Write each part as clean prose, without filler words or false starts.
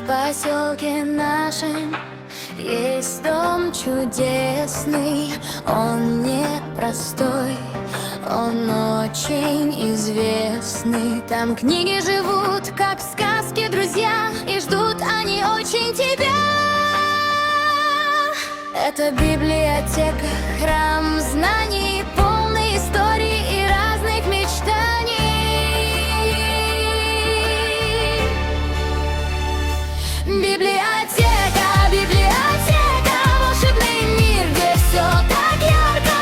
В поселке нашем есть дом чудесный. Он непростой, он очень известный. Там книги живут, как в сказке, друзья, и ждут они очень тебя. Это библиотека, храм знаний, полный историй и разных мечтаний. Библиотека, библиотека, волшебный мир, где все так ярко.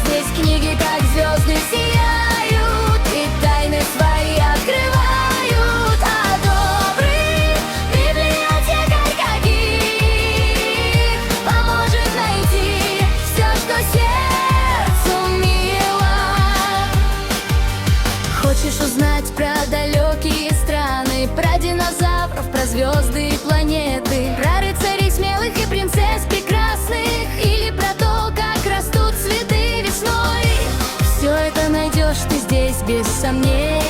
Здесь книги, как звезды, сияют и тайны свои открывают. А добрый библиотекарь, как гид, поможет найти все, что сердцу мило. Хочешь узнать про далекие страны, про динозавров, про звезды и планеты, про рыцарей смелых и принцесс прекрасных, или про то, как растут цветы весной? Все это найдешь ты здесь без сомнения.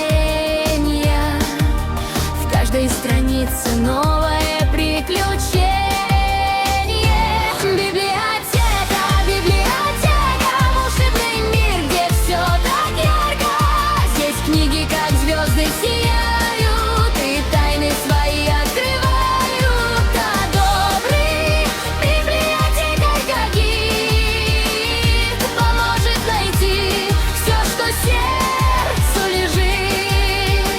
В каждой странице новое приключение. Библиотека, библиотека, волшебный мир, где все так ярко. Здесь книги, как звезды, сияют и тайны свои открывают. А добрый библиотекарь, как гид, поможет найти все, что сердцу лежит.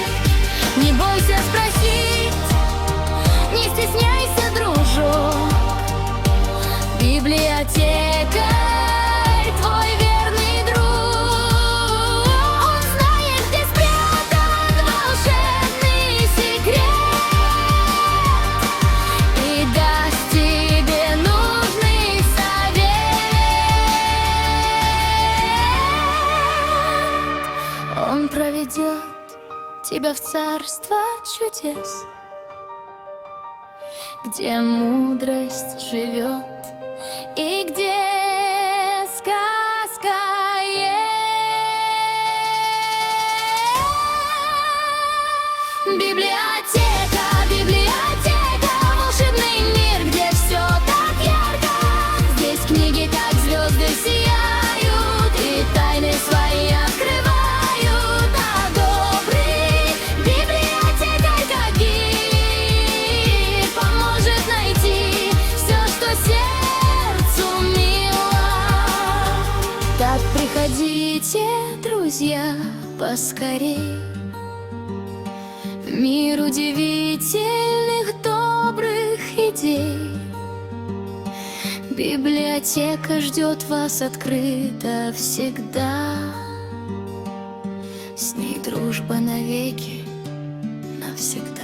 Не бойся спросить, не стесняйся, дружок. Библиотекарь твой верный друг. Он знает, где спрятан волшебный секрет, и даст тебе нужный совет. Он проведет тебя в царство чудес, где мудрость живет и где сказка есть. Библиотека, библиотека, волшебный мир, где все так ярко. Здесь книги, как звезды, сияют и тайны свои открывают. А добрый библиотекарь, как гид, поможет найти все, что сердцу мило. Так приходите, друзья, поскорей. Мир удивительных, добрых идей. Библиотека ждет вас открыто всегда. С ней дружба навеки, навсегда.